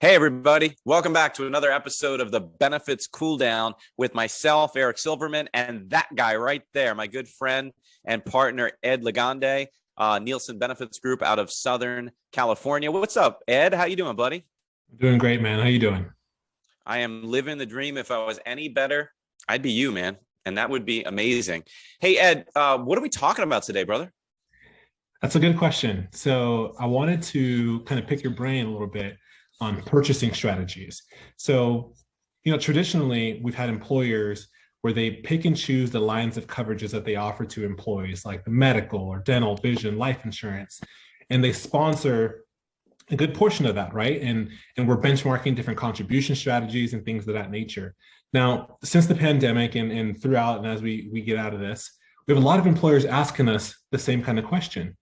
Hey, everybody. Welcome back to another episode of the Benefits Cooldown with myself, Eric Silverman, and that guy right there, my good friend and partner, Ed Legande, Nielsen Benefits Group out of Southern California. What's up, Ed? How you doing, buddy? Doing great, man. How you doing? I am living the dream. If I was any better, I'd be you, man. And that would be amazing. Hey, Ed, what are we talking about today, brother? That's a good question. So I wanted to kind of pick your brain a little bit on purchasing strategies. So, traditionally we've had employers where they pick and choose the lines of coverages that they offer to employees, like the medical or dental, vision, life insurance, and they sponsor a good portion of that, right? And we're benchmarking different contribution strategies and things of that nature. Now, since the pandemic and throughout, and as we get out of this, we have a lot of employers asking us the same kind of question.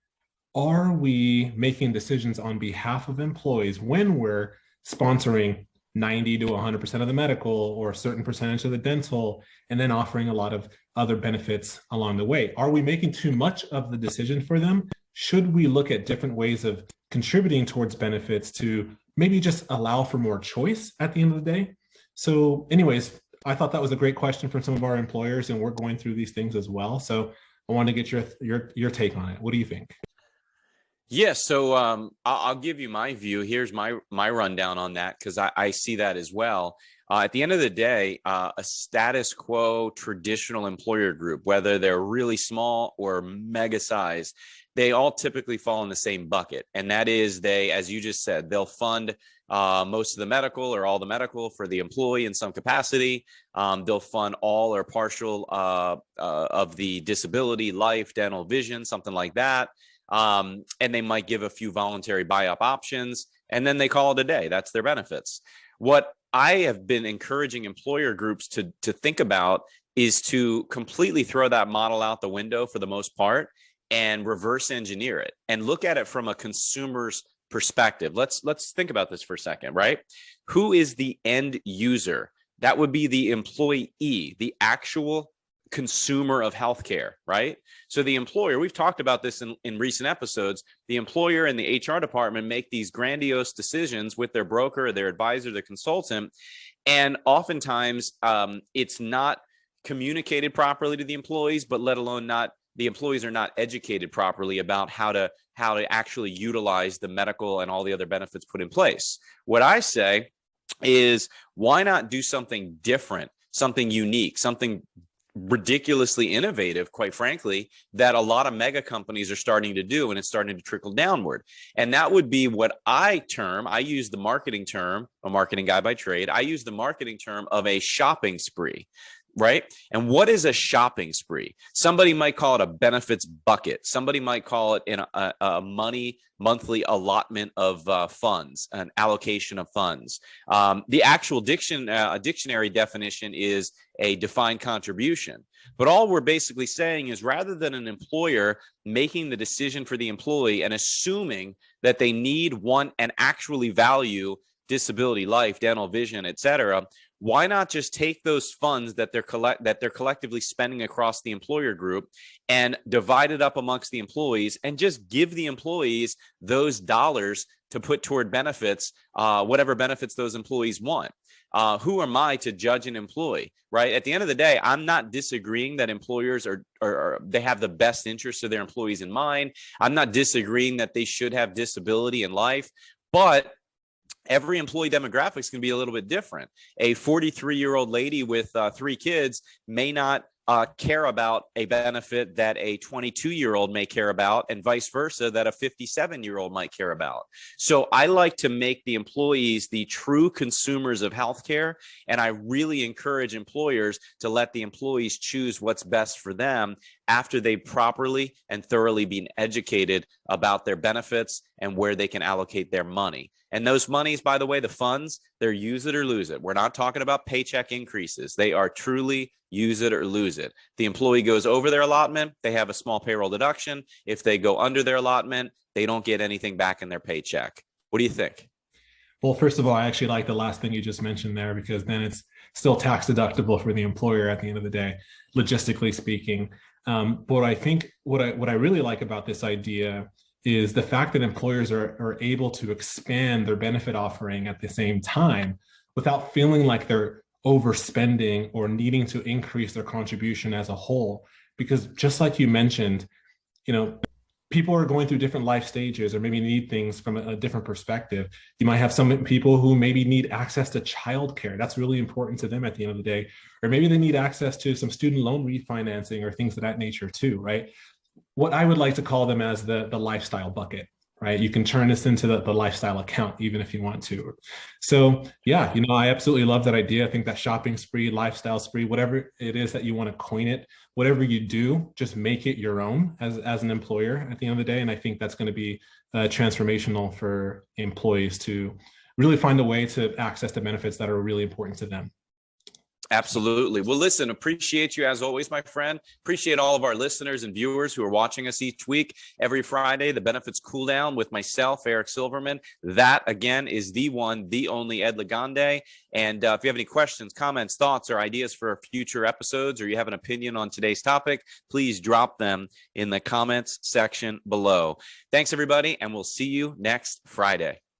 Are we making decisions on behalf of employees when we're sponsoring 90 to 100% of the medical or a certain percentage of the dental, and then offering a lot of other benefits along the way? Are we making too much of the decision for them? Should we look at different ways of contributing towards benefits to maybe just allow for more choice at the end of the day? So anyways, I thought that was a great question from some of our employers, and we're going through these things as well. So I want to get your take on it. What do you think? Yeah, so I'll give you my view. Here's my rundown on that because I see that as well. At the end of the day, a status quo traditional employer group, whether they're really small or mega size, they all typically fall in the same bucket. And that is as you just said, they'll fund most of the medical or all the medical for the employee in some capacity. They'll fund all or partial of the disability, life, dental, vision, something like that. And they might give a few voluntary buy-up options, and then they call it a day. That's their benefits. What I have been encouraging employer groups to think about is to completely throw that model out the window for the most part and reverse engineer it and look at it from a consumer's perspective. Let's think about this for a second, right? Who is the end user? That would be the employee, the actual consumer of healthcare, right? So the employer, we've talked about this in recent episodes, the employer and the HR department make these grandiose decisions with their broker, their advisor, their consultant, and oftentimes it's not communicated properly to the employees, but let alone not the employees are not educated properly about how to actually utilize the medical and all the other benefits put in place. What I say is, why not do something different, something unique, something ridiculously innovative, quite frankly, that a lot of mega companies are starting to do, and it's starting to trickle downward. And that would be what I use the marketing term, a marketing guy by trade, I use the marketing term of a shopping spree. Right? And what is a shopping spree? Somebody might call it a benefits bucket. Somebody might call it a monthly allotment of funds, an allocation of funds. The actual dictionary definition is a defined contribution. But all we're basically saying is, rather than an employer making the decision for the employee and assuming that they need, want, and actually value disability, life, dental, vision, et cetera, why not just take those funds that they're collectively spending across the employer group and divide it up amongst the employees and just give the employees those dollars to put toward benefits, whatever benefits those employees want? Who am I to judge an employee, right? At the end of the day, I'm not disagreeing that employers they have the best interests of their employees in mind. I'm not disagreeing that they should have disability in life, but every employee demographic is going to be a little bit different. A 43-year-old lady with 3 kids may not care about a benefit that a 22-year-old may care about, and vice versa, that a 57-year-old might care about. So I like to make the employees the true consumers of healthcare, and I really encourage employers to let the employees choose what's best for them after they've properly and thoroughly been educated about their benefits and where they can allocate their money. And those monies, by the way, the funds, they're use it or lose it. We're not talking about paycheck increases. They are truly use it or lose it. The employee goes over their allotment, they have a small payroll deduction. If they go under their allotment, they don't get anything back in their paycheck. What do you think? Well, first of all, I actually like the last thing you just mentioned there, because then it's still tax deductible for the employer at the end of the day, logistically speaking. But I think what I really like about this idea is the fact that employers are able to expand their benefit offering at the same time without feeling like they're overspending or needing to increase their contribution as a whole. Because just like you mentioned, you know, people are going through different life stages or maybe need things from a different perspective. You might have some people who maybe need access to childcare. That's really important to them at the end of the day. Or maybe they need access to some student loan refinancing or things of that nature too, right? What I would like to call them as the lifestyle bucket, right? You can turn this into the lifestyle account even if you want to. So yeah, I absolutely love that idea. I think that shopping spree, lifestyle spree, whatever it is that you want to coin it, whatever you do, just make it your own as an employer at the end of the day. And I think that's going to be transformational for employees to really find a way to access the benefits that are really important to them. Absolutely. Well, listen, appreciate you as always, my friend. Appreciate all of our listeners and viewers who are watching us each week. Every Friday, the Benefits Cooldown with myself, Eric Silverman. That, again, is the one, the only Ed Legande. And if you have any questions, comments, thoughts, or ideas for future episodes, or you have an opinion on today's topic, please drop them in the comments section below. Thanks, everybody, and we'll see you next Friday.